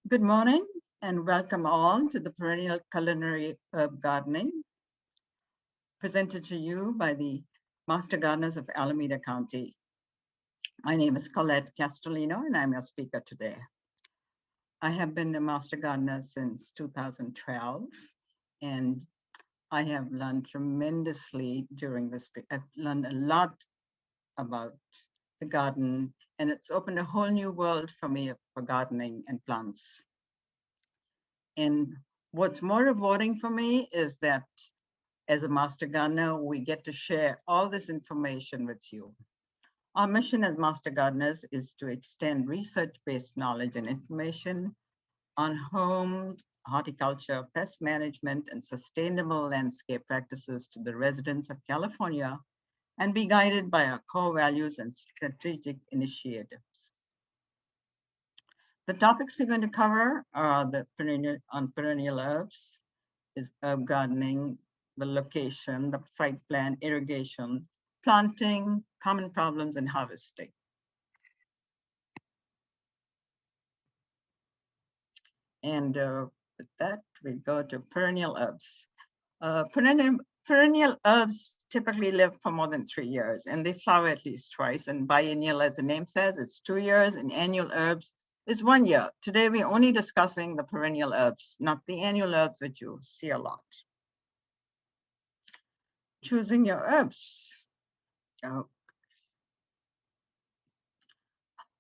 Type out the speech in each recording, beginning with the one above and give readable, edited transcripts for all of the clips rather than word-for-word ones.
Good morning and welcome all to the Perennial Culinary Herb Gardening, presented to you by the Master Gardeners of Alameda County. My name is Colette Castellino and I'm your speaker today. I have been a Master Gardener since 2012 and I have learned tremendously during this. I've learned a lot about the garden and it's opened a whole new world for me for gardening and plants. And what's more rewarding for me is that as a Master Gardener, we get to share all this information with you. Our mission as Master Gardeners is to extend research-based knowledge and information on home, horticulture, pest management, and sustainable landscape practices to the residents of California and be guided by our core values and strategic initiatives. The topics we're going to cover are the perennial herbs, is herb gardening, the location, the site plan, irrigation, planting, common problems, and harvesting. And with that, we go to perennial herbs. Perennial herbs typically live for more than 3 years, and they flower at least twice. And biennial, as the name says, it's 2 years, and annual herbs is 1 year. Today, we're only discussing the perennial herbs, not the annual herbs, which you see a lot. Choosing your herbs.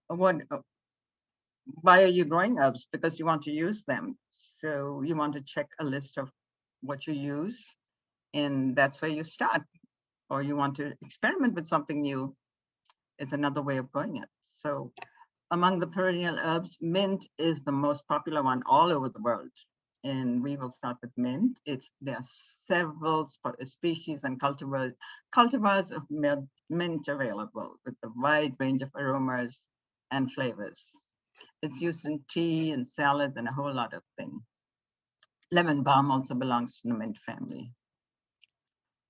Why are you growing herbs? Because you want to use them. So you want to check a list of what you use, and that's where you start. Or you want to experiment with something new. It's another way of going it. So among the perennial herbs, mint is the most popular one all over the world. And we will start with mint. There are several species and cultivars of mint available with a wide range of aromas and flavors. It's used in tea and salads and a whole lot of things. Lemon balm also belongs to the mint family.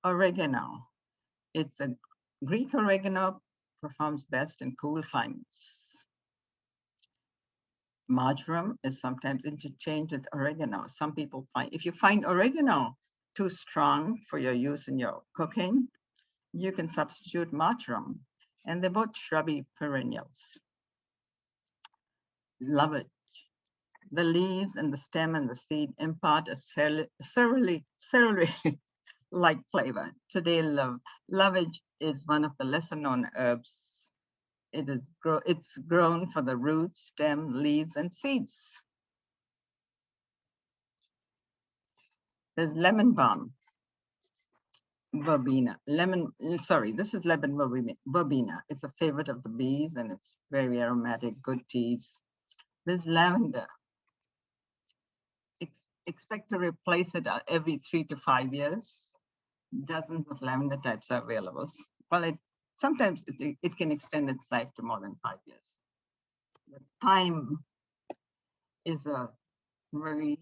Oregano. It's a Greek oregano, performs best in cool climates. Marjoram is sometimes interchanged with oregano. Some people if you find oregano too strong for your use in your cooking, you can substitute marjoram, and they're both shrubby perennials. Lovage. The leaves and the stem and the seed impart a celery-like flavor. Today, lovage is one of the lesser-known herbs. It's grown for the roots, stem, leaves, and seeds. There's lemon balm, verbena. This is lemon verbena. It's a favorite of the bees, and it's very aromatic, good teas. There's lavender. Expect to replace it every 3 to 5 years. Dozens of lavender types are available. Well, sometimes it can extend its life to more than 5 years. The thyme is a very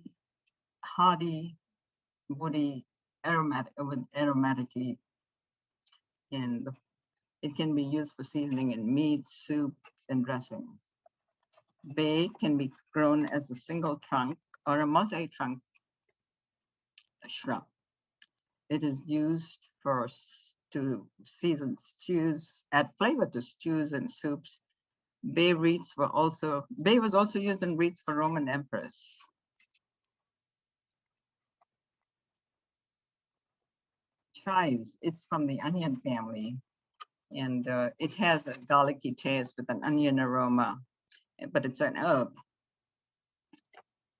hardy, woody, aromatically, and it can be used for seasoning in meats, soups, and dressings. Bay can be grown as a single trunk or a multi-trunk shrub. It is used to season stews, add flavor to stews and soups. Bay was also used in wreaths for Roman emperors. Chives, it's from the onion family, and it has a garlicky taste with an onion aroma, but it's an herb.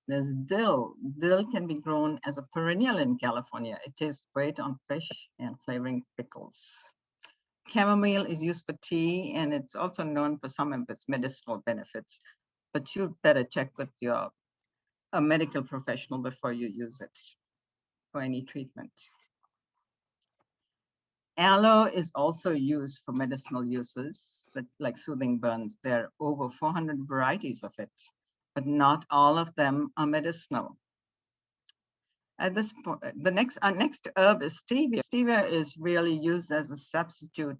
There's dill. Dill can be grown as a perennial in California. It tastes great on fish and flavoring pickles. Chamomile is used for tea, and it's also known for some of its medicinal benefits, but you better check with a medical professional before you use it for any treatment. Aloe is also used for medicinal uses, like soothing burns. There are over 400 varieties of it, but not all of them are medicinal. At this point, our next herb is stevia. Stevia is really used as a substitute.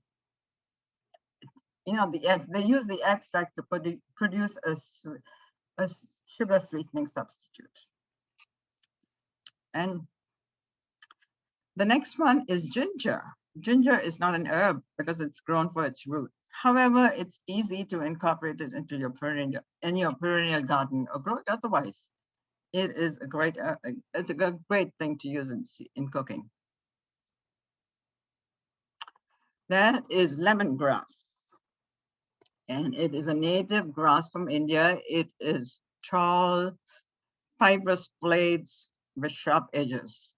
They use the extract to produce a sugar sweetening substitute. And the next one is ginger. Ginger is not an herb because it's grown for its root. However, it's easy to incorporate it into your perennial garden or grow it otherwise. It is a great, it's a great thing to use in cooking. That is lemongrass, and it is a native grass from India. It is tall, fibrous blades with sharp edges.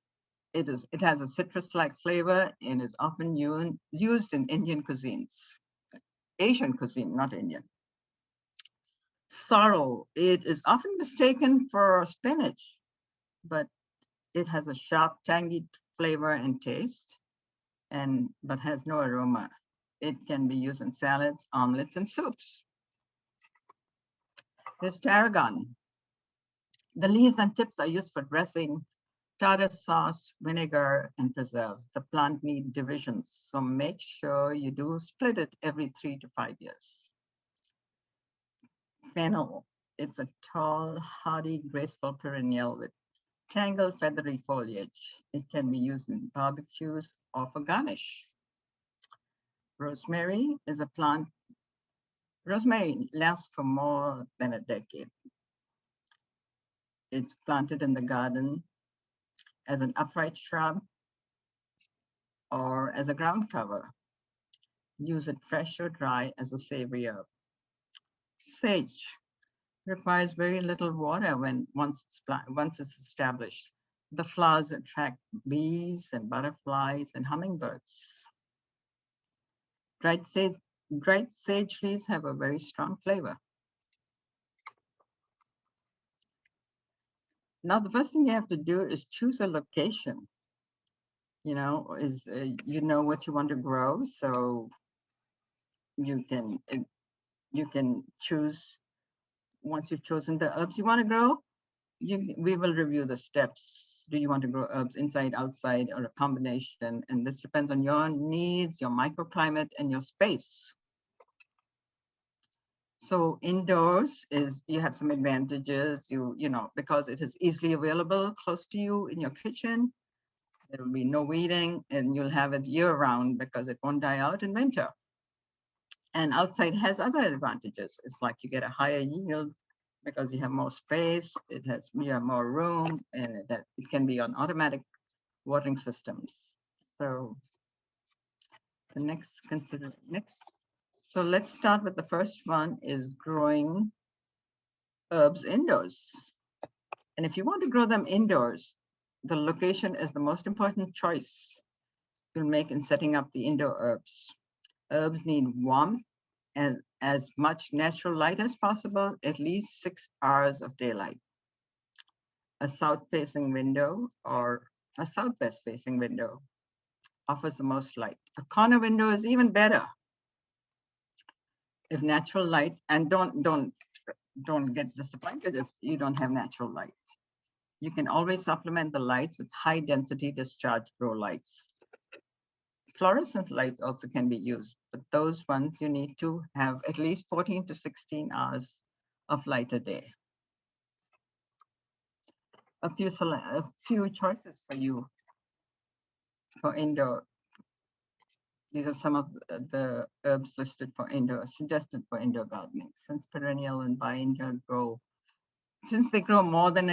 It has a citrus-like flavor and is often used in Indian cuisines, Asian cuisine, not Indian. Sorrel, it is often mistaken for spinach, but it has a sharp, tangy flavor and taste, but has no aroma. It can be used in salads, omelets, and soups. Here's tarragon. The leaves and tips are used for dressing, tartar sauce, vinegar, and preserves. The plant needs divisions, so make sure you do split it every 3 to 5 years. Fennel, it's a tall, hardy, graceful perennial with tangled, feathery foliage. It can be used in barbecues or for garnish. Rosemary is a plant. Rosemary lasts for more than a decade. It's planted in the garden as an upright shrub or as a ground cover. Use it fresh or dry as a savory herb. Sage requires very little water once it's established. The flowers attract bees and butterflies and hummingbirds. Dried sage leaves have a very strong flavor. Now, the first thing you have to do is choose a location. You know, you know what you want to grow, so you can choose. Once you've chosen the herbs you want to grow, we will review the steps. Do you want to grow herbs inside, outside, or a combination? And this depends on your needs, your microclimate, and your space. So indoors you have some advantages, you know, because it is easily available close to you in your kitchen. There will be no weeding, and you'll have it year round because it won't die out in winter. And outside has other advantages. It's like you get a higher yield because you have more space, you have more room, and it can be on automatic watering systems. So the next. So let's start with the first one is growing herbs indoors. And if you want to grow them indoors, the location is the most important choice you'll make in setting up the indoor herbs. Herbs need warmth and as much natural light as possible, at least 6 hours of daylight. A south-facing window or a southwest-facing window offers the most light. A corner window is even better. If natural light, and don't get disappointed if you don't have natural light. You can always supplement the lights with high-density discharge grow lights. Fluorescent lights also can be used, but those ones you need to have at least 14 to 16 hours of light a day. A few choices for you for indoor. These are some of the herbs listed for indoor, suggested for indoor gardening. Since perennial and biennial since they grow more than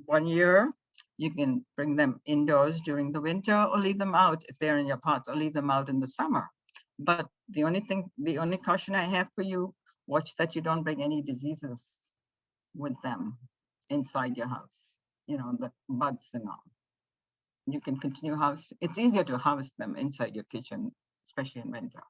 1 year, you can bring them indoors during the winter or leave them out if they're in your pots, or leave them out in the summer. But the only caution I have for you, watch that you don't bring any diseases with them inside your house, you know, the bugs and all. You can continue harvesting. It's easier to harvest them inside your kitchen, especially in winter.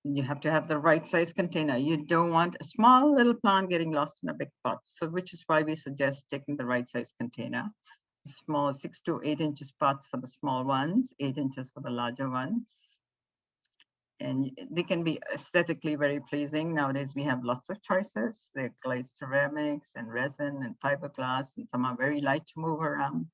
You have to have the right size container. You don't want a small little plant getting lost in a big pot. So which is why we suggest taking the right size container. Small 6 to 8 inches pots for the small ones, 8 inches for the larger ones. And they can be aesthetically very pleasing. Nowadays, we have lots of choices. They're glazed ceramics and resin and fiberglass, and some are very light to move around.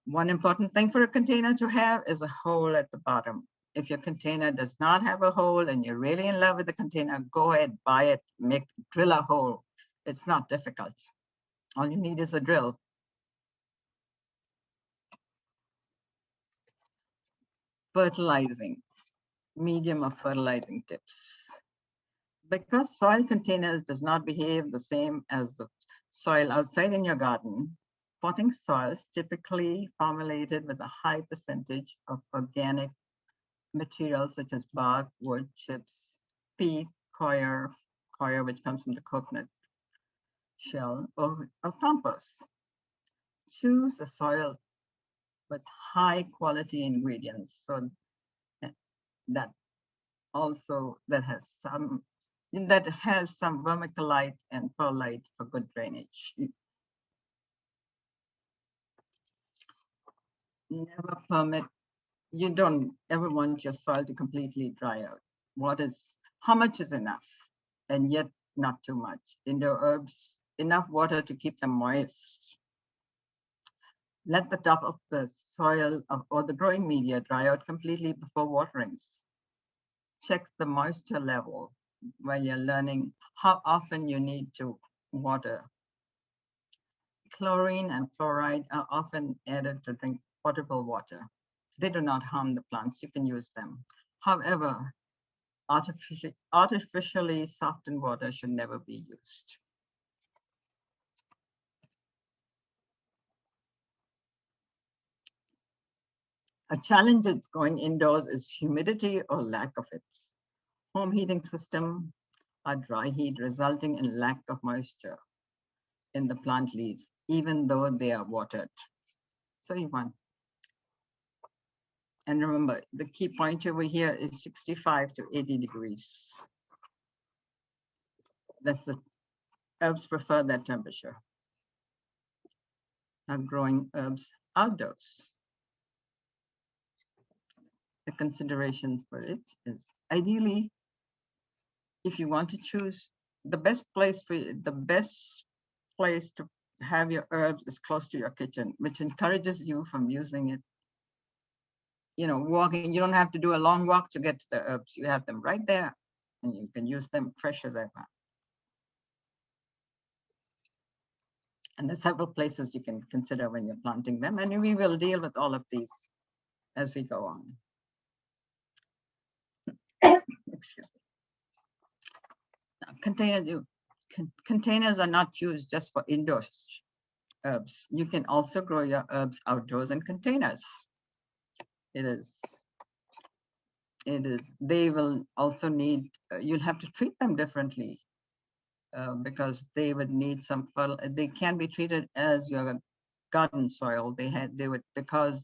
One important thing for a container to have is a hole at the bottom. If your container does not have a hole and you're really in love with the container, go ahead, buy it, drill a hole. It's not difficult. All you need is a drill. Fertilizing, medium of fertilizing tips. Because soil containers does not behave the same as the soil outside in your garden, potting soils typically formulated with a high percentage of organic materials such as bark, wood chips, peat, coir, which comes from the coconut shell, or compost. Choose a soil with high quality ingredients, so that also that has some vermiculite and perlite for good drainage. Never permit, you don't ever want your soil to completely dry out. How much is enough? And yet not too much. Indoor herbs, enough water to keep them moist. Let the top of the soil or the growing media dry out completely before waterings. Check the moisture level while you're learning how often you need to water. Chlorine and fluoride are often added to drink potable water. They do not harm the plants, you can use them. However, artificially softened water should never be used. A challenge with going indoors is humidity or lack of it. Home heating system are dry heat resulting in lack of moisture in the plant leaves, even though they are watered. So you want, and remember, the key point over here is 65 to 80 degrees. Herbs prefer that temperature. Now growing herbs outdoors. The consideration for it is ideally, if you want to choose the best place to have your herbs is close to your kitchen, which encourages you from using it. Walking, you don't have to do a long walk to get to the herbs. You have them right there and you can use them fresh as ever. And there's several places you can consider when you're planting them. And we will deal with all of these as we go on. Excuse me. Now, containers are not used just for indoor herbs. You can also grow your herbs outdoors in containers. They will also need, you'll have to treat them differently because they would need some, they can be treated as your garden soil. Because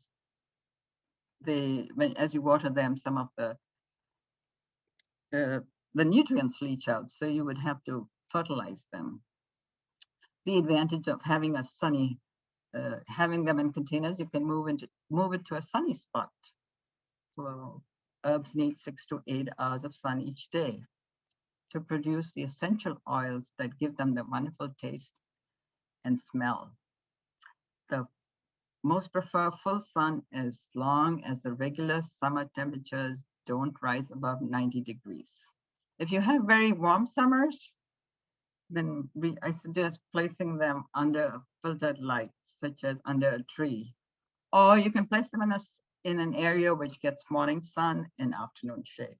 as you water them, some of the nutrients leach out, so you would have to fertilize them. The advantage of having having them in containers, you can move it to a sunny spot. Well, herbs need 6 to 8 hours of sun each day to produce the essential oils that give them the wonderful taste and smell. The most prefer full sun as long as the regular summer temperatures don't rise above 90 degrees. If you have very warm summers, then I suggest placing them under filtered light, such as under a tree. Or you can place them in an area which gets morning sun and afternoon shade.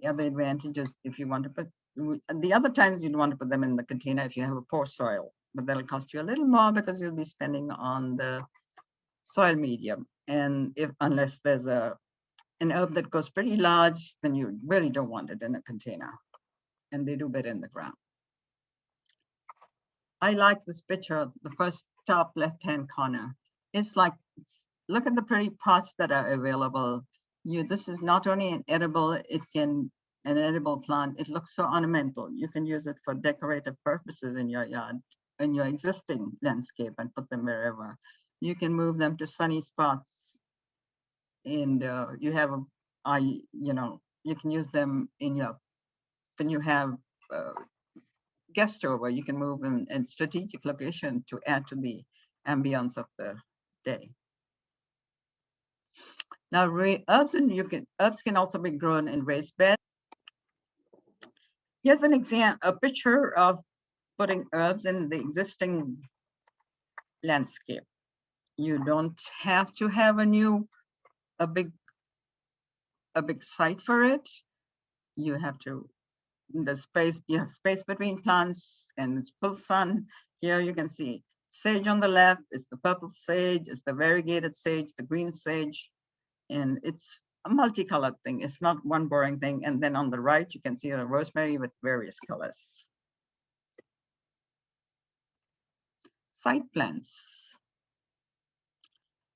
The other advantages, if you want to put, the other times you'd want to put them in the container if you have a poor soil, but that'll cost you a little more because you'll be spending on the soil medium. And unless there's an herb that goes pretty large, then you really don't want it in a container. And they do better in the ground. I like this picture, the first top left-hand corner. It's like, look at the pretty pots that are available. This is not only an edible plant. It looks so ornamental. You can use it for decorative purposes in your yard, in your existing landscape, and put them wherever. You can move them to sunny spots, and you can use them when you have guests over. You can move them in strategic location to add to the ambience of the day. Now, herbs can also be grown in raised beds. Here's an example, a picture of putting herbs in the existing landscape. You don't have to have a big site for it. You have space between plants and it's full sun. Here you can see sage on the left, it's the purple sage, it's the variegated sage, the green sage, and it's a multicolored thing. It's not one boring thing. And then on the right, you can see a rosemary with various colors. Site plans.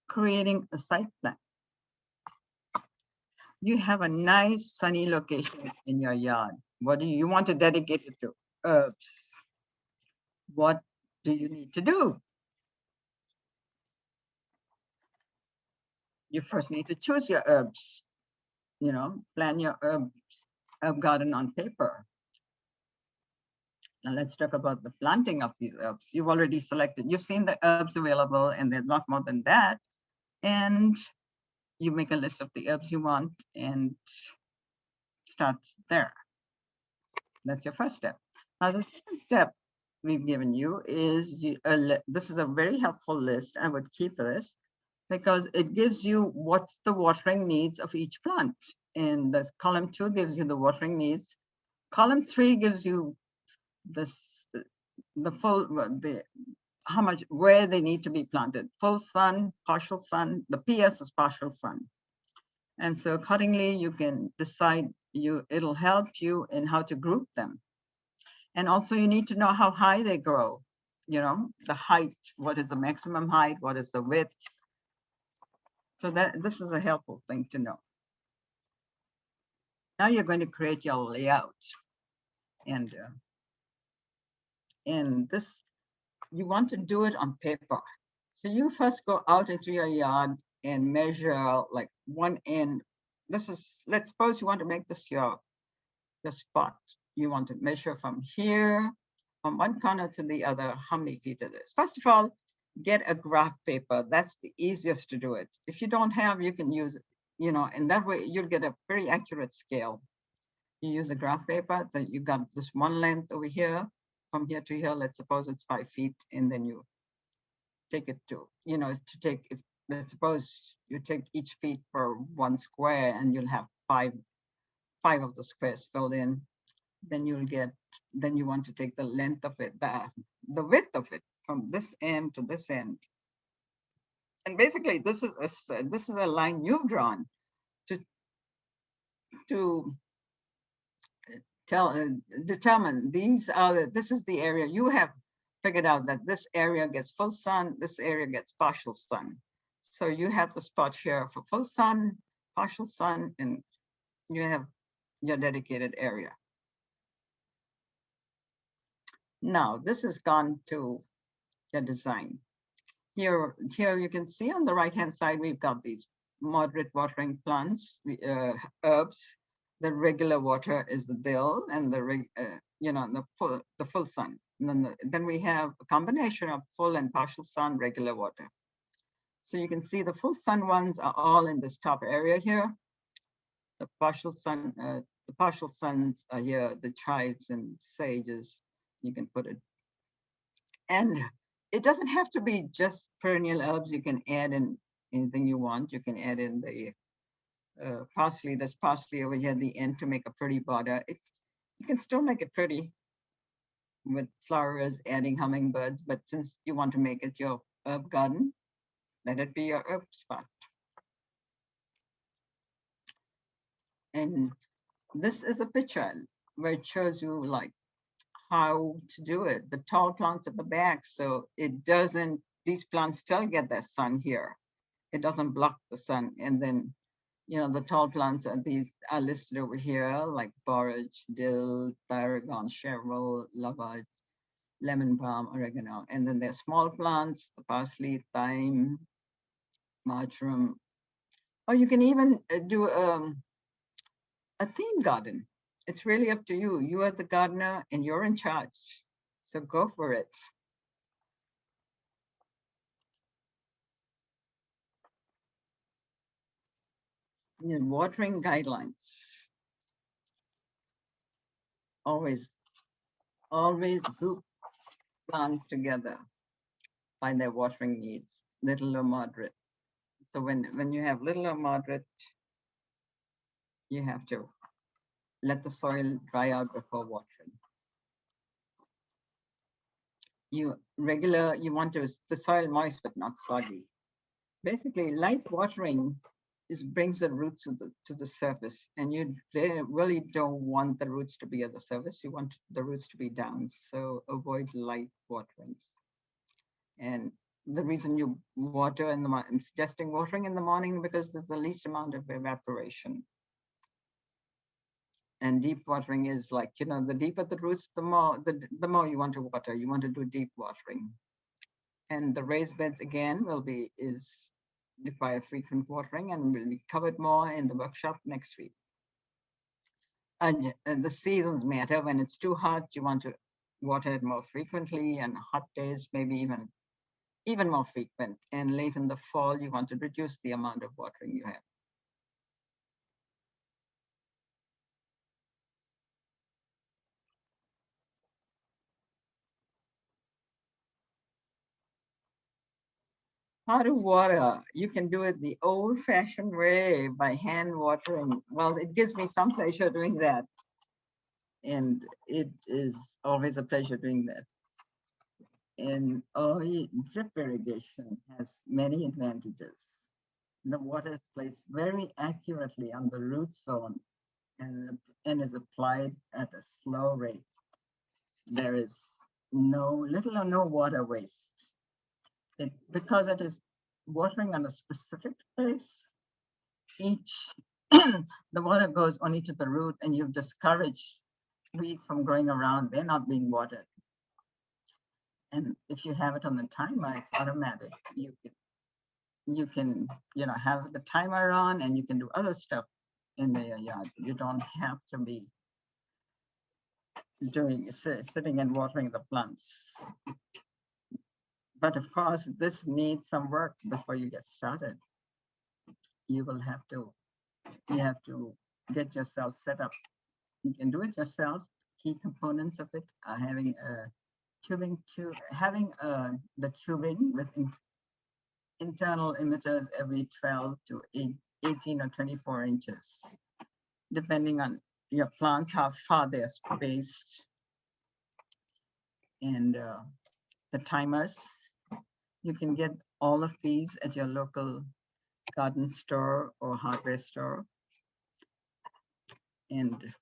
Creating a site plan. You have a nice sunny location in your yard. What do you want to dedicate it to? Herbs. What do you need to do? You first need to choose your herbs. Plan your herb garden on paper. Now let's talk about the planting of these herbs. You've already selected, you've seen the herbs available, and there's a lot more than that. And you make a list of the herbs you want and start there. That's your first step. Now the second step we've given you is, this is a very helpful list. I would keep this because it gives you what's the watering needs of each plant. And this column 2 gives you the watering needs. Column 3 gives you how much, where they need to be planted. Full sun, partial sun, the PS is partial sun. And so accordingly, you can decide, it'll help you in how to group them. And also you need to know how high they grow, the height, what is the maximum height, what is the width. So this is a helpful thing to know. Now you're going to create your layout. And this, you want to do it on paper. So you first go out into your yard and measure like one end. Let's suppose you want to make this your spot. You want to measure from here, from one corner to the other, how many feet it is. First of all, get a graph paper. That's the easiest to do it. If you don't have, you can use, and that way you'll get a very accurate scale. You use a graph paper, so you got this one length over here, from here to here, let's suppose it's 5 feet, and then you take it to, let's suppose you take each feet for one square and you'll have five of the squares filled in. Then you want to take the length of it, the width of it from this end to this end. And basically this is a line you've drawn to determine this is the area you have figured out that this area gets full sun, this area gets partial sun. So you have the spot here for full sun, partial sun, and you have your dedicated area. Now this has gone to your design. Here you can see on the right-hand side, we've got these moderate watering plants, herbs. The regular water is the dill, and the full sun. And then we have a combination of full and partial sun, regular water. So you can see the full sun ones are all in this top area here. The partial suns are here, the chives and sages. You can put it, and it doesn't have to be just perennial herbs. You can add in anything you want. You can add in the parsley. There's parsley over here at the end to make a pretty border. You can still make it pretty with flowers, adding hummingbirds, but since you want to make it your herb garden, let it be your herb spot. And this is a picture where it shows you like how to do it. The tall plants at the back, so these plants still get their sun here. It doesn't block the sun. And then, the tall plants are listed over here, like borage, dill, tarragon, chervil, lavage, lemon balm, oregano. And then there's small plants, the parsley, thyme, marjoram. Or you can even do a theme garden. It's really up to you. You are the gardener and you're in charge. So go for it. Watering guidelines. Always group plants together by their watering needs, little or moderate. So when you have little or moderate, you have to let the soil dry out before watering. You want the soil moist but not soggy. Basically, light watering brings the roots to the surface, and you really don't want the roots to be at the surface. You want the roots to be down. So avoid light waterings. And the reason you water I'm suggesting watering in the morning because there's the least amount of evaporation. And deep watering is like, the deeper the roots, the more you want to water. You want to do deep watering. And the raised beds again require frequent watering and will be covered more in the workshop next week. And the seasons matter. When it's too hot, you want to water it more frequently, and hot days maybe even more frequent. And late in the fall, you want to reduce the amount of watering you have. How to water? You can do it the old-fashioned way by hand watering. Well, it gives me some pleasure doing that. And it is always a pleasure doing that. And drip irrigation has many advantages. The water is placed very accurately on the root zone and is applied at a slow rate. There is little or no water waste. Because it is watering on a specific place, the water goes only to the root, and you've discouraged weeds from growing around. They're not being watered. And if you have it on the timer, it's automatic. You can have the timer on, and you can do other stuff in the yard. You don't have to be sitting and watering the plants. But of course, this needs some work before you get started. You have to get yourself set up. You can do it yourself. Key components of it are having a tubing the tubing with internal emitters every 12 to 18 or 24 inches, depending on your plants, how far they're spaced, and the timers. You can get all of these at your local garden store or hardware store. And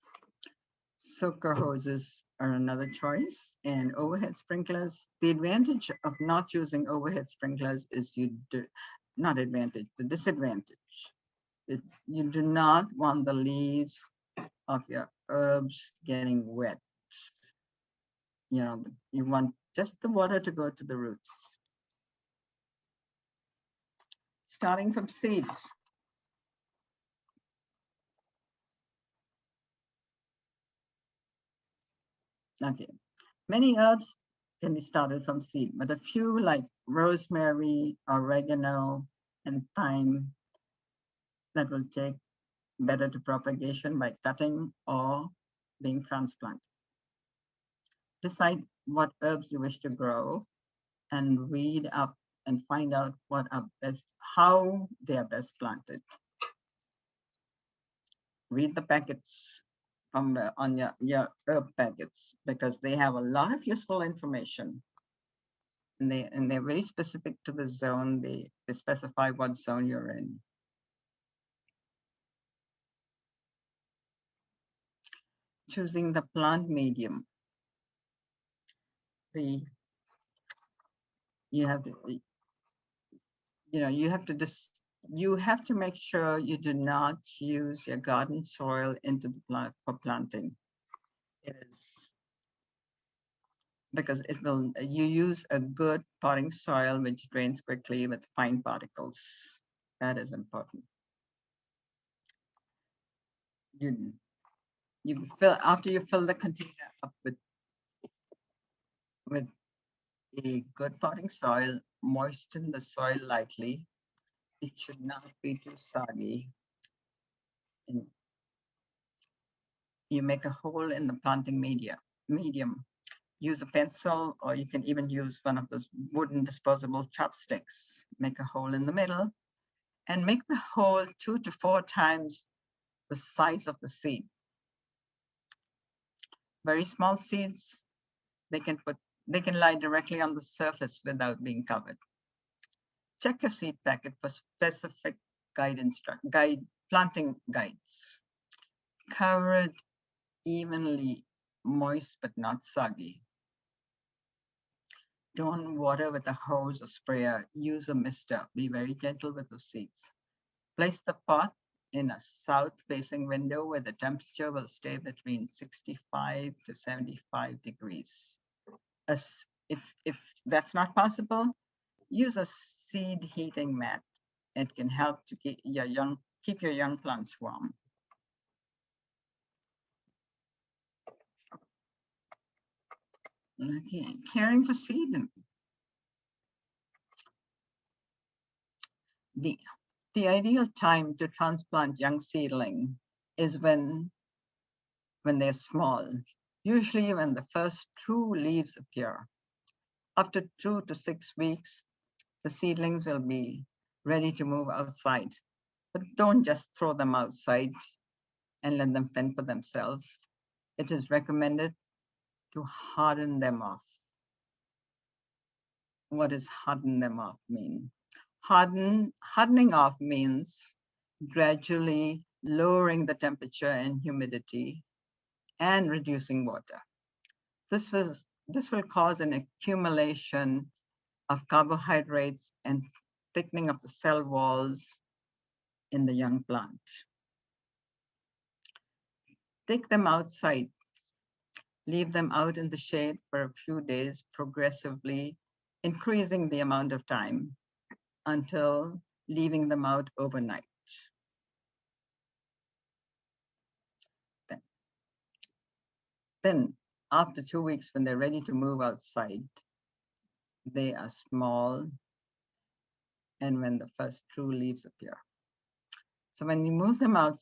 soaker hoses are another choice, and overhead sprinklers. The advantage of not using overhead sprinklers is the disadvantage is you do not want the leaves of your herbs getting wet. You want just the water to go to the roots. Starting from seed. Okay. Many herbs can be started from seed, but a few like rosemary, oregano, and thyme that will take better to propagation by cutting or being transplanted. Decide what herbs you wish to grow and read up and find out how they are best planted. Read the packets on your herb packets, because they have a lot of useful information. And they're very specific to the zone. They specify what zone you're in. Choosing the plant medium. You have to make sure you do not use your garden soil into the plant for planting. It is because you use a good potting soil which drains quickly with fine particles. That is important. After you fill the container up with a good potting soil, moisten the soil lightly. It should not be too soggy. And you make a hole in the planting medium. Use a pencil, or you can even use one of those wooden disposable chopsticks. Make a hole in the middle and make the hole 2 to 4 times the size of the seed. Very small seeds, they can lie directly on the surface without being covered. Check your seed packet for specific planting guides. Cover it evenly, moist but not soggy. Don't water with a hose or sprayer. Use a mister. Be very gentle with the seeds. Place the pot in a south-facing window where the temperature will stay between 65 to 75 degrees. If that's not possible, use a seed heating mat. It can help to keep your young plants warm. Okay, caring for seedling. The ideal time to transplant young seedling is when they're small, usually when the first true leaves appear. After 2 to 6 weeks, the seedlings will be ready to move outside. But don't just throw them outside and let them fend for themselves. It is recommended to harden them off. What does harden them off mean? Hardening off means gradually lowering the temperature and humidity and reducing water. This will cause an accumulation of carbohydrates and thickening of the cell walls in the young plant. Take them outside. Leave them out in the shade for a few days, progressively increasing the amount of time until leaving them out overnight. Then, after 2 weeks, when they're ready to move outside, they are small, and when the first true leaves appear. So when you move them out,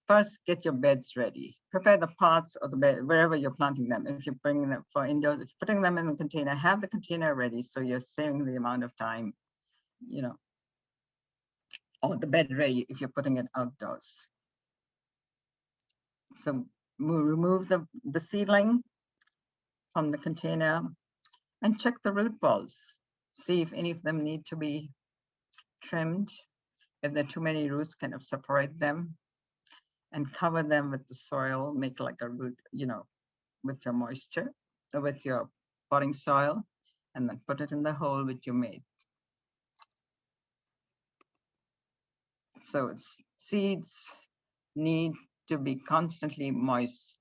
first get your beds ready. Prepare the pots or the bed, wherever you're planting them. If you're bringing them for indoors, if you're putting them in a container, have the container ready so you're saving the amount of time, or the bed ready if you're putting it outdoors. So remove the seedling from the container and check the root balls. See if any of them need to be trimmed. If there are too many roots, kind of separate them and cover them with the soil, make like a root, with your moisture, with your potting soil, and then put it in the hole which you made. So seeds need to be constantly moist.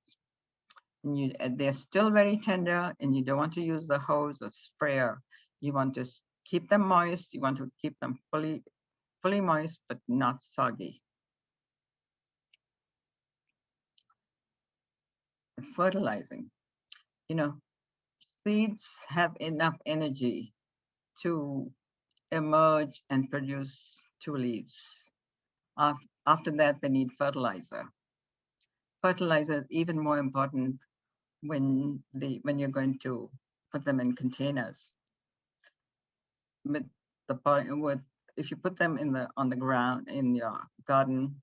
And they're still very tender, and you don't want to use the hose or sprayer. You want to keep them moist. You want to keep them fully moist, but not soggy. Fertilizing. Seeds have enough energy to emerge and produce 2 leaves. After that, they need fertilizer. Fertilizer is even more important when you're going to put them in containers. If you put them on the ground in your garden,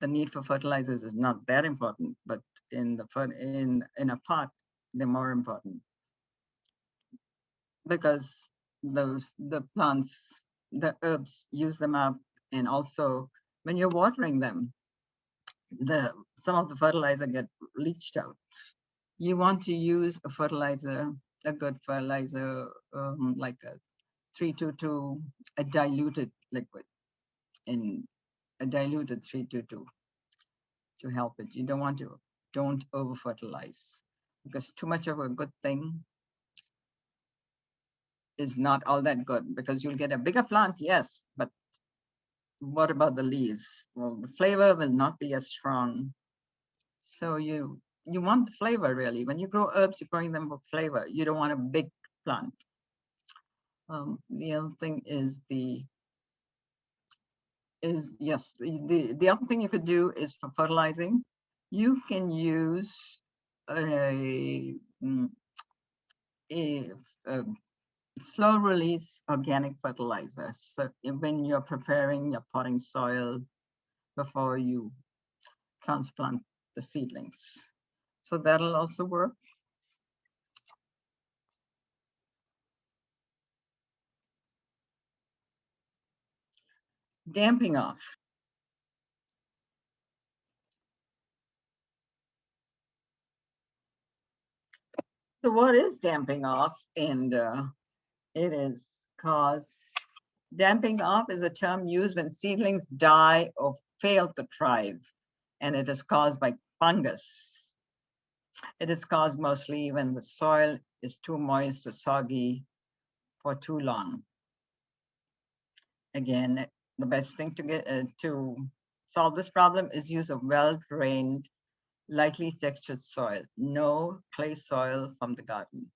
the need for fertilizers is not that important, but in a pot, they're more important because the plants, the herbs use them up, and also when you're watering them, some of the fertilizer get leached out. You want to use a good fertilizer, like a 322, a diluted liquid, in a diluted 322 to help it. You don't over fertilize, because too much of a good thing is not all that good, because you'll get a bigger plant, yes, but what about the leaves? Well, the flavor will not be as strong. So you want the flavor, really. When you grow herbs, you're growing them for flavor. You don't want a big plant. The other thing is is, yes, the other thing you could do is for fertilizing, you can use a, a, a slow release organic fertilizer. So when you're preparing your potting soil before you transplant the seedlings. So that'll also work. Damping off. So what is damping off? And it is caused, damping off is a term used when seedlings die or fail to thrive, and it is caused by fungus. It is caused mostly when the soil is too moist or soggy for too long. Again, the best thing to get to solve this problem is use a well-drained, lightly textured soil, no clay soil from the garden.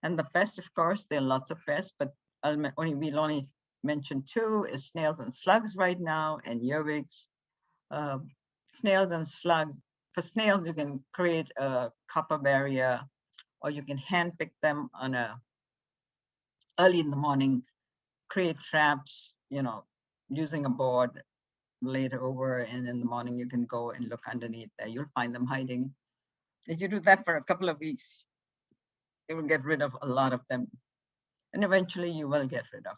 And the pests, of course, there are lots of pests, but we'll only mention two, is snails and slugs right now, and earwigs. Snails and slugs. For snails, you can create a copper barrier, or you can hand pick them on early in the morning, create traps, using a board, lay it over, and in the morning you can go and look underneath there. You'll find them hiding. If you do that for a couple of weeks, it will get rid of a lot of them. And eventually you will get rid of.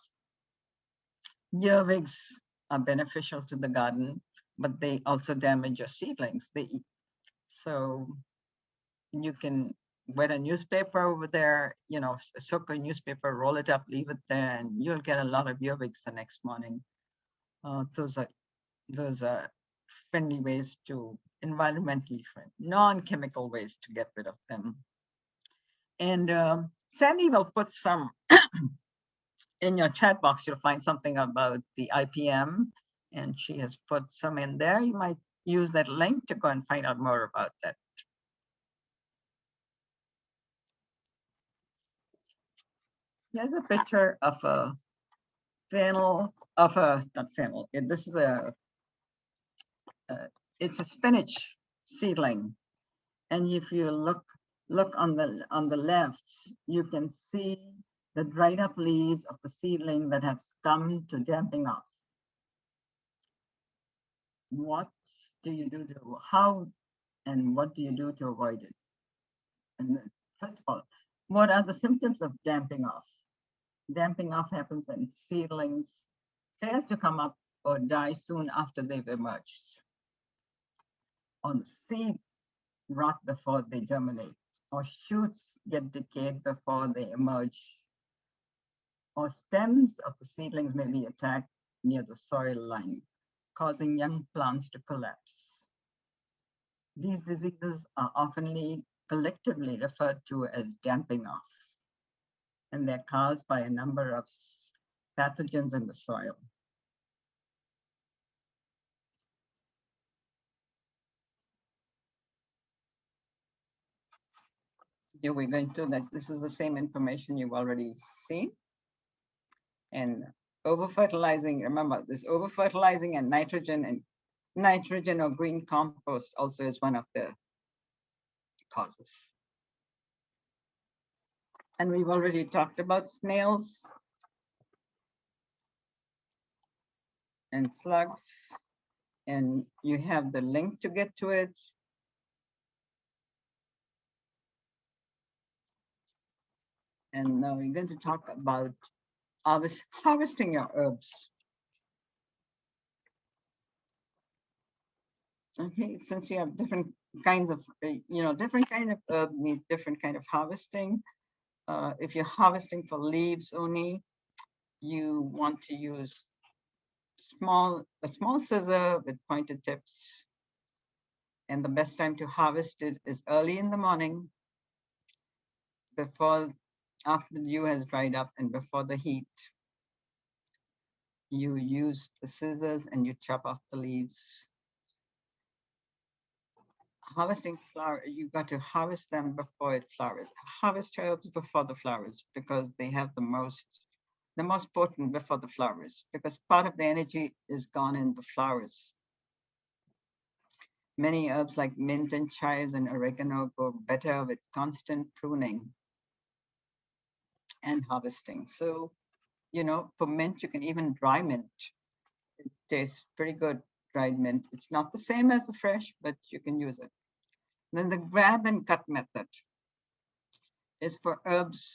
Earwigs are beneficial to the garden, but they also damage your seedlings. They eat. So you can wet a newspaper over there, soak a newspaper, roll it up, leave it there, and you'll get a lot of earwigs the next morning. Those are friendly ways to, environmentally friendly, non-chemical ways to get rid of them. And Sandy will put some in your chat box. You'll find something about the IPM, and she has put some in there. You might use that link to go and find out more about that. Here's a picture of a fennel, not fennel. This is it's a spinach seedling. And if you look on the left, you can see the dried up leaves of the seedling that have come to damping off. What do you do to, how and what do you do to avoid it? And first of all, what are the symptoms of damping off? Damping off happens when seedlings fail to come up or die soon after they've emerged. On seeds rot before they germinate, or shoots get decayed before they emerge, or stems of the seedlings may be attacked near the soil line, causing young plants to collapse. These diseases are often collectively referred to as damping off, and they're caused by a number of pathogens in the soil. Here we're going to, that this is the same information you've already seen. And over-fertilizing, remember, this over-fertilizing and nitrogen or green compost also is one of the causes. And we've already talked about snails and slugs, and you have the link to get to it. And now we're going to talk about harvesting your herbs. Okay, since you have different kinds of, different kind of herb need different kind of harvesting. If you're harvesting for leaves only, you want to use a small scissor with pointed tips. And the best time to harvest it is early in the morning, after the dew has dried up and before the heat. You use the scissors and you chop off the leaves. Harvesting flower, you got to harvest them before it flowers. Harvest herbs before the flowers because they have the the most potent before the flowers, because part of the energy is gone in the flowers. Many herbs like mint and chives and oregano go better with constant pruning and harvesting. So, for mint, you can even dry mint. It tastes pretty good, dried mint. It's not the same as the fresh, but you can use it. Then the grab and cut method is for herbs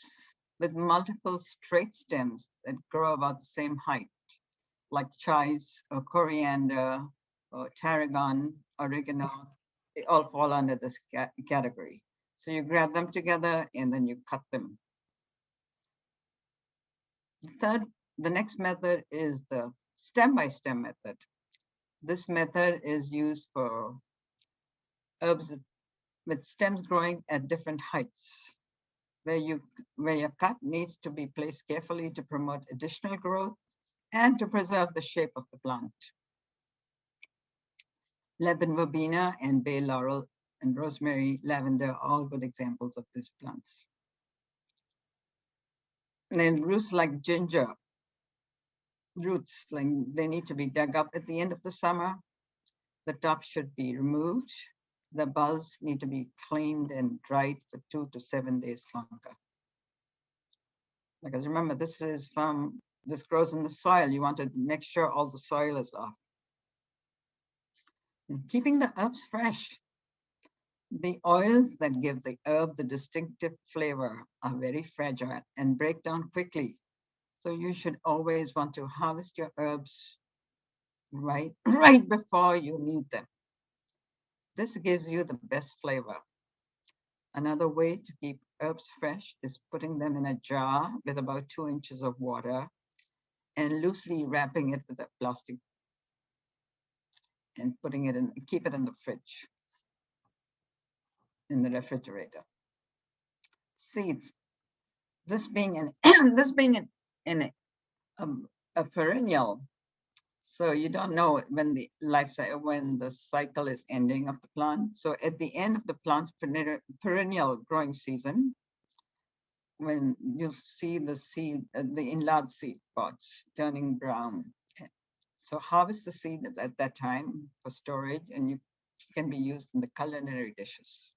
with multiple straight stems that grow about the same height, like chives or coriander or tarragon, oregano. They all fall under this category. So you grab them together and then you cut them. The next method is the stem-by-stem method. This method is used for herbs with stems growing at different heights. Where your cut needs to be placed carefully to promote additional growth and to preserve the shape of the plant. Lebanon verbena and bay laurel and rosemary, lavender, all good examples of these plants. And then roots like ginger, they need to be dug up at the end of the summer. The top should be removed. The buds need to be cleaned and dried for 2 to 7 days longer. Because remember, this grows in the soil. You want to make sure all the soil is off. And keeping the herbs fresh. The oils that give the herb the distinctive flavor are very fragile and break down quickly. So you should always want to harvest your herbs right before you need them. This gives you the best flavor. Another way to keep herbs fresh is putting them in a jar with about 2 inches of water and loosely wrapping it with a plastic and keep it in the fridge, in the refrigerator. Seeds. This being a perennial, so you don't know when the cycle is ending of the plant. So at the end of the plant's perennial growing season, when you see the enlarged seed pods turning brown, so harvest the seed at that time for storage, and you can be used in the culinary dishes.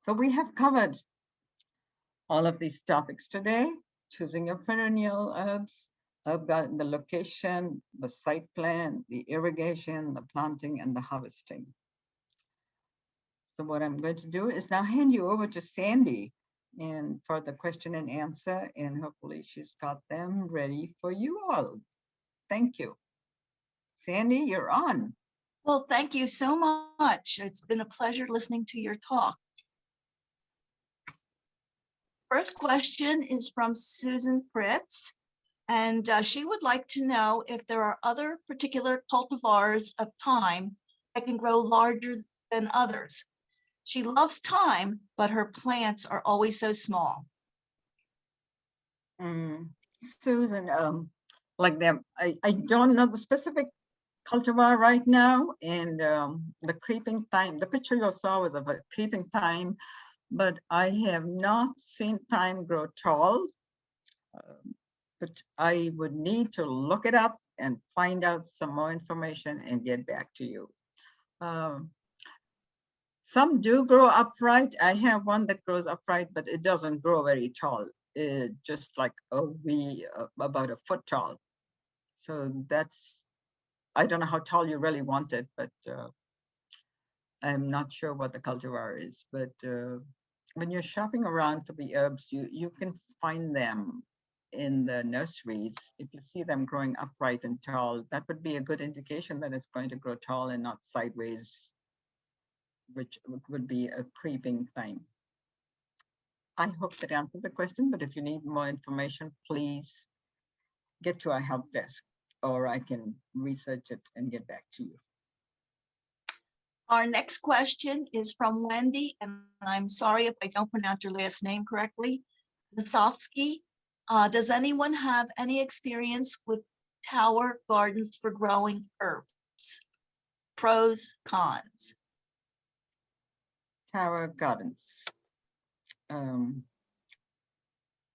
So we have covered all of these topics today: choosing your perennial herbs, herb garden, the location, the site plan, the irrigation, the planting, and the harvesting. So what I'm going to do is now hand you over to Sandy and for the question and answer, and hopefully she's got them ready for you all. Thank you. Sandy, you're on. Well, thank you so much. It's been a pleasure listening to your talk. First question is from Susan Fritz, and she would like to know if there are other particular cultivars of thyme that can grow larger than others. She loves thyme, but her plants are always so small. Susan, like them, I don't know the specific cultivar right now, and the creeping thyme, the picture you saw was of a creeping thyme, but I have not seen thyme grow tall. But I would need to look it up and find out some more information and get back to you. Some do grow upright. I have one that grows upright, but it doesn't grow very tall. It just like about a foot tall. So I don't know how tall you really want it, but I'm not sure what the cultivar is. But when you're shopping around for the herbs, you can find them in the nurseries. If you see them growing upright and tall, that would be a good indication that it's going to grow tall and not sideways, which would be a creeping thyme. I hope that answered the question, but if you need more information, please get to our help desk, or I can research it and get back to you. Our next question is from Wendy, and I'm sorry if I don't pronounce your last name correctly, Nasovsky. Does anyone have any experience with tower gardens for growing herbs? Pros, cons. Tower gardens.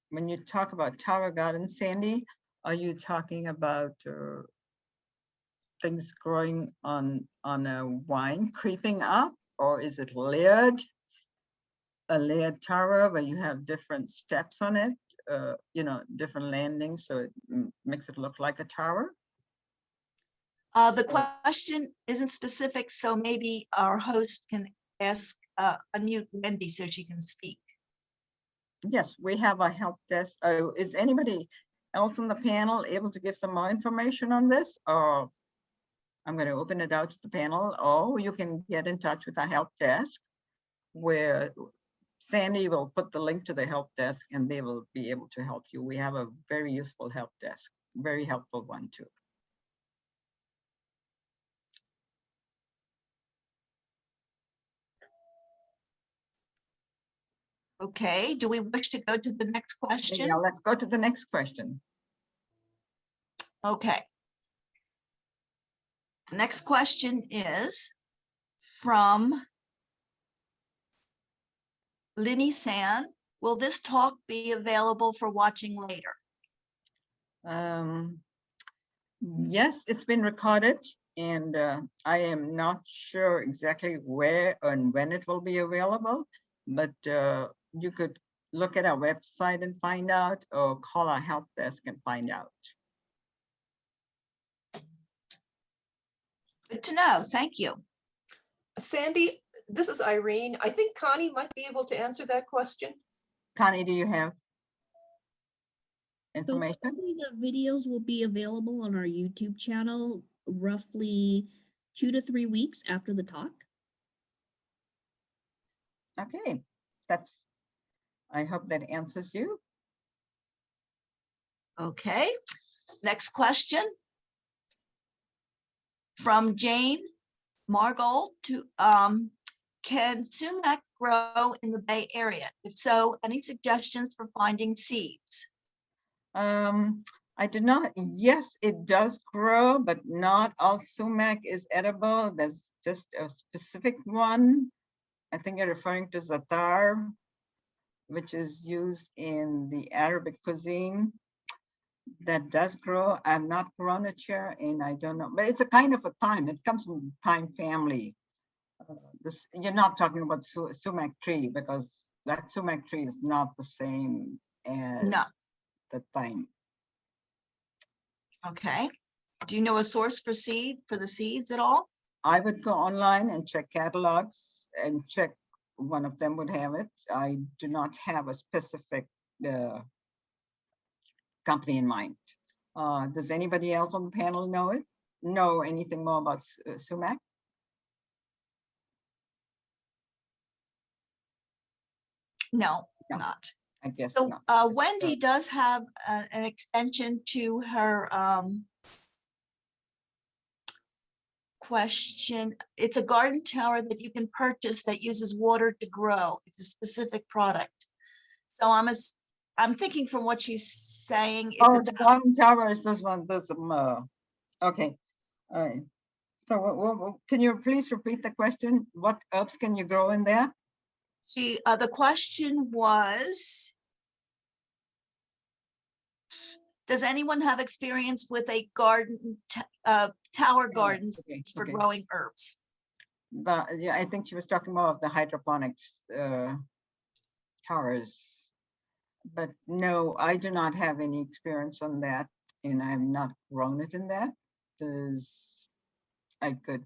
when you talk about tower garden, Sandy, are you talking about things growing on a vine creeping up, or is it layered? A layered tower where you have different steps on it, you know, different landings, so it makes it look like a tower? The question isn't specific, so maybe our host can ask, unmute Wendy so she can speak. Yes, we have a help desk. Is anybody else on the panel able to give some more information on this? Or I'm going to open it out to the panel, or you can get in touch with our help desk, where Sandy will put the link to the help desk and they will be able to help you. We have a very useful help desk, very helpful one too. Okay, do we wish to go to the next question? Yeah, let's go to the next question. Okay. The next question is from Linny San. Will this talk be available for watching later? Yes, it's been recorded, and I am not sure exactly where and when it will be available, but you could look at our website and find out, or call our help desk and find out. Good to know. Thank you. Sandy, this is Irene. I think Connie might be able to answer that question. Connie, do you have So information? typically the videos will be available on our YouTube channel roughly 2 to 3 weeks after the talk. Okay, I hope that answers you. Okay. Next question from Jane Margold to can sumac grow in the Bay Area? If so, any suggestions for finding seeds? I do not, yes, it does grow, but not all sumac is edible. There's just a specific one. I think you're referring to zatar, which is used in the Arabic cuisine. That does grow. I've not grown it here, and I don't know, but it's a kind of a thyme. It comes from thyme family. You're not talking about sumac tree, because that sumac tree is not the same as No. the thyme. Okay. Do you know a source for the seeds at all? I would go online and check catalogs and check, one of them would have it. I do not have a specific company in mind. Does anybody else on the panel know anything more about sumac? No, No. not. I guess So not. Wendy does have an extension to her question. It's a garden tower that you can purchase that uses water to grow. It's a specific product. So I'm thinking from what she's saying, it's Oh, the garden tower is this one. Okay. All right. So can you please repeat the question? What herbs can you grow in there? the question was, does anyone have experience with a garden tower gardens for growing herbs? But yeah, I think she was talking more of the hydroponics towers. But no, I do not have any experience on that, and I've not grown it in that. Because I could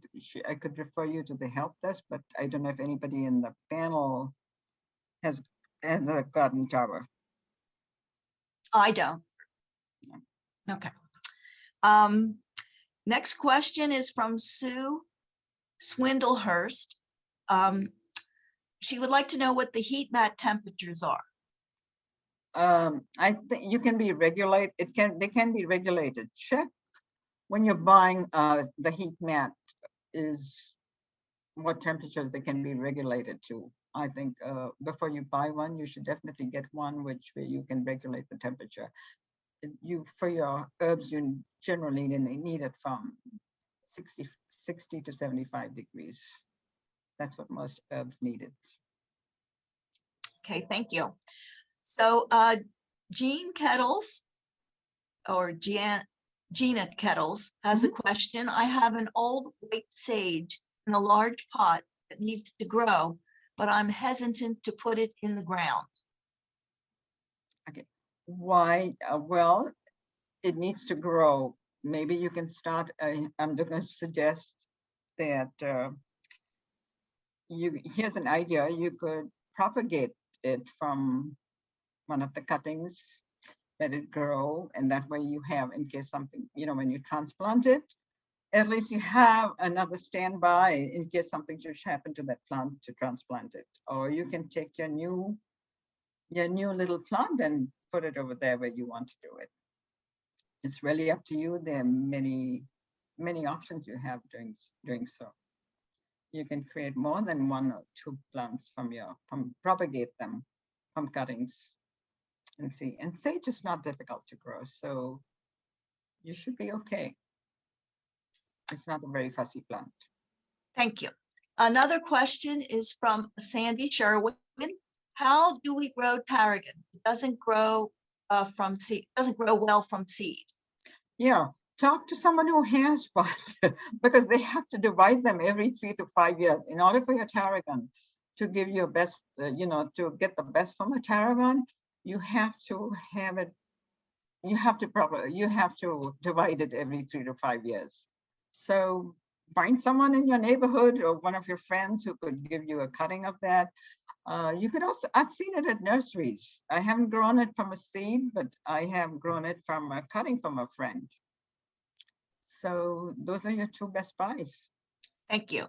refer you to the help desk, but I don't know if anybody in the panel has a garden tower. I don't. Okay. Next question is from Sue Swindlehurst. She would like to know what the heat mat temperatures are. I think you can be regulated. They can be regulated. Check when you're buying the heat mat is what temperatures they can be regulated to. I think before you buy one, you should definitely get one where you can regulate the temperature. For your herbs, you generally need it from 60 to 75 degrees. That's what most herbs needed. Okay, thank you. So Jean Kettles or Gina Kettles has a question. I have an old white sage in a large pot that needs to grow, but I'm hesitant to put it in the ground. Okay. Why? Well, it needs to grow. Maybe you can start. I'm going to suggest that here's an idea. You could propagate it from one of the cuttings, let it grow, and that way you have, in case something, when you transplant it, at least you have another standby in case something should happen to that plant to transplant it. Or you can take your new little plant and put it over there where you want to do it. It's really up to you. There are many options you have doing so. You can create more than 1 or 2 plants from propagate them from cuttings and see. And sage is not difficult to grow, so you should be okay. It's not a very fussy plant. Thank you. Another question is from Sandy Sherwin. How do we grow tarragon? It doesn't grow from seed. Doesn't grow well from seed. Yeah, talk to someone who has one because they have to divide them every 3 to 5 years in order for your tarragon to give you best. To get the best from a tarragon, you have to have it. You have to divide it every 3 to 5 years. So find someone in your neighborhood or one of your friends who could give you a cutting of that. You could also, I've seen it at nurseries. I haven't grown it from a seed, but I have grown it from a cutting from a friend. So those are your 2 best buys. Thank you.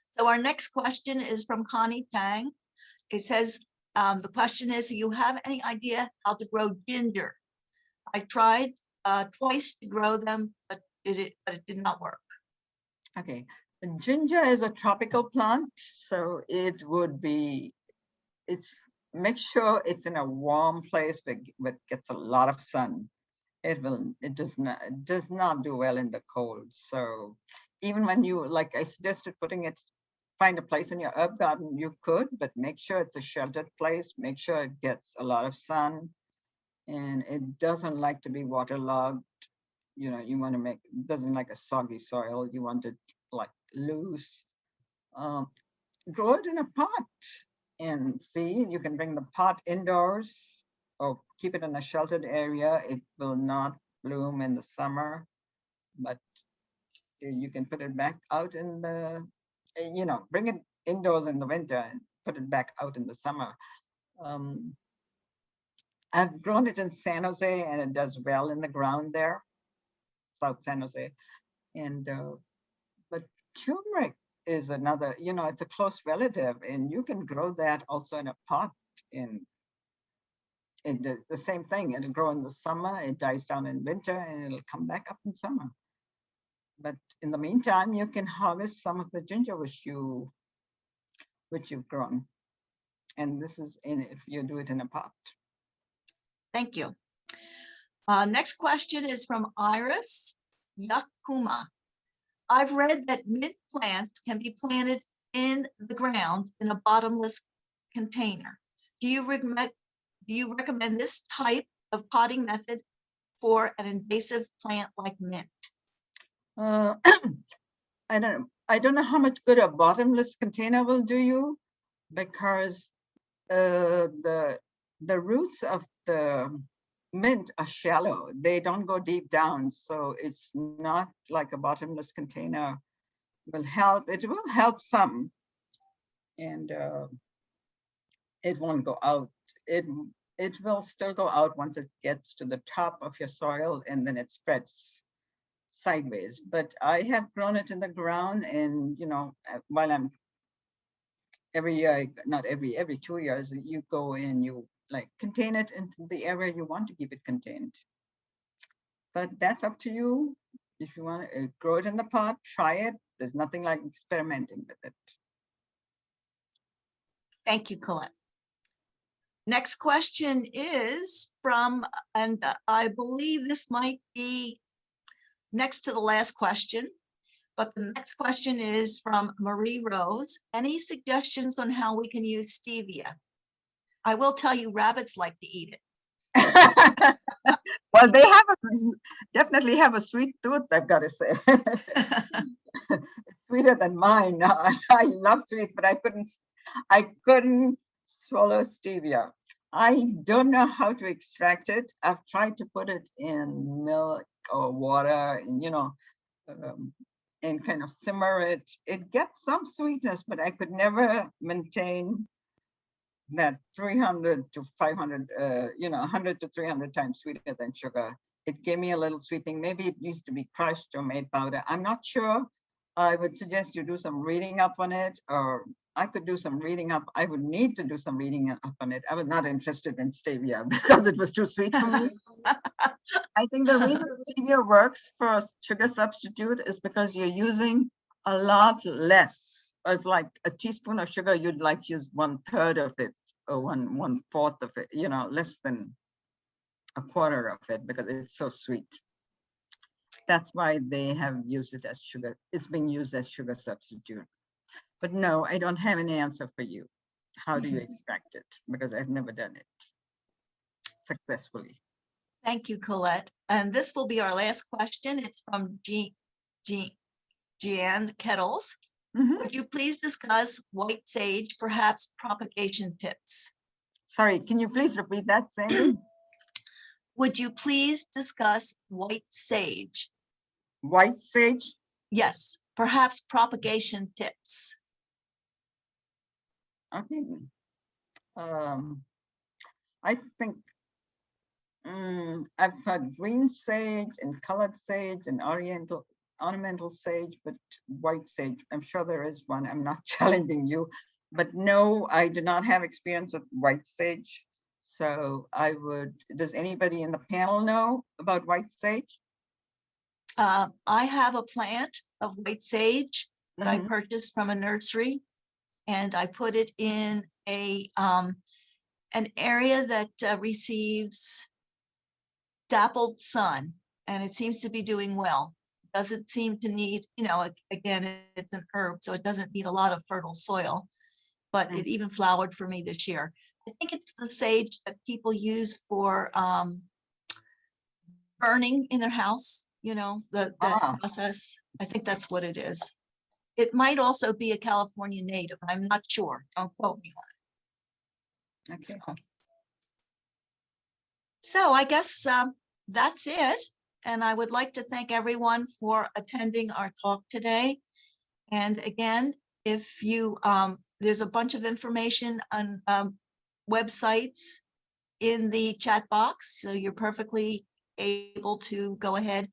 So our next question is from Connie Tang. It says, the question is, do you have any idea how to grow ginger? I tried twice to grow them, but it did not work. Okay, ginger is a tropical plant, so it would be, make sure it's in a warm place that gets a lot of sun. It does not do well in the cold. So even when you, like I suggested, find a place in your herb garden, you could, but make sure it's a sheltered place. Make sure it gets a lot of sun, and it doesn't like to be waterlogged. You want to it doesn't like a soggy soil. You want it like loose. Grow it in a pot and see, you can bring the pot indoors or keep it in a sheltered area. It will not bloom in the summer, but you can put it back out in the, bring it indoors in the winter and put it back out in the summer. I've grown it in San Jose and it does well in the ground there, South San Jose. And, but turmeric is another, it's a close relative, and you can grow that also in a pot. The same thing, it'll grow in the summer, it dies down in winter, and it'll come back up in summer. But in the meantime, you can harvest some of the ginger which you've grown. And this is if you do it in a pot. Thank you. Next question is from Iris Yakuma. I've read that mint plants can be planted in the ground in a bottomless container. Do you recommend this type of potting method for an invasive plant like mint? I don't know how much good a bottomless container will do you, because the roots of the mint are shallow. They don't go deep down, so it's not like a bottomless container will help. It will help some, and it won't go out. It will still go out once it gets to the top of your soil, and then it spreads sideways. But I have grown it in the ground, and while I'm every year, not every 2 years, you go in, you contain it into the area you want to keep it contained. But that's up to you. If you want to grow it in the pot, try it. There's nothing like experimenting with it. Thank you, Colette. Next question is from, and I believe this might be next to the last question, but the next question is from Marie Rose. Any suggestions on how we can use stevia? I will tell you, rabbits like to eat it. Well, they have definitely have a sweet tooth, I've got to say. Sweeter than mine. I love sweets, but I couldn't swallow stevia. I don't know how to extract it. I've tried to put it in milk or water, and and kind of simmer it. It gets some sweetness, but I could never maintain that 300 to 500, 100 to 300 times sweeter than sugar. It gave me a little sweetening. Maybe it needs to be crushed or made powder. I'm not sure. I would suggest you do some reading up on it, or I could do some reading up. I would need to do some reading up on it. I was not interested in stevia because it was too sweet for me. I think the reason stevia works for a sugar substitute is because you're using a lot less. It's like a teaspoon of sugar, you'd like use 1/3 of it or 1/4 of it, less than a quarter of it because it's so sweet. That's why they have used it as sugar. It's been used as sugar substitute. But no, I don't have any answer for you. How do you extract it? Because I've never done it successfully. Thank you, Colette. And this will be our last question. It's from Jeanne Kettles. Would you please discuss white sage, perhaps propagation tips? Sorry, can you please repeat that, Sandy? Would you please discuss white sage? White sage? Yes, perhaps propagation tips. Okay. I think I've had green sage and colored sage and ornamental sage, but white sage, I'm sure there is one. I'm not challenging you, but no, I do not have experience with white sage. So does anybody in the panel know about white sage? I have a plant of white sage that I purchased from a nursery, and I put it in an area that receives dappled sun, and it seems to be doing well. Doesn't seem to need, again, it's an herb, so it doesn't need a lot of fertile soil, but it even flowered for me this year. I think it's the sage that people use for burning in their house, the process. I think that's what it is. It might also be a California native. I'm not sure. Don't quote me on it. Okay. So I guess that's it. And I would like to thank everyone for attending our talk today. And again, if you, there's a bunch of information on websites in the chat box, so you're perfectly able to go ahead.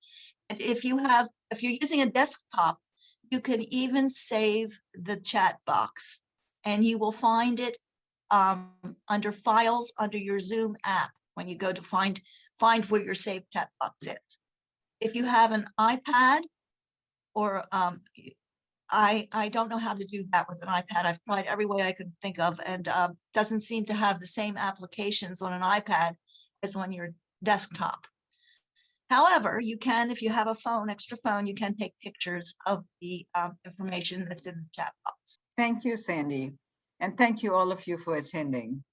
And if you're using a desktop, you can even save the chat box, and you will find it under files under your Zoom app when you go to find where your saved chat box is. If you have an iPad, or I don't know how to do that with an iPad. I've tried every way I could think of, and doesn't seem to have the same applications on an iPad as on your desktop. However, you can, if you have a phone, extra phone, you can take pictures of the information that's in the chat box. Thank you, Sandy. And thank you all of you for attending.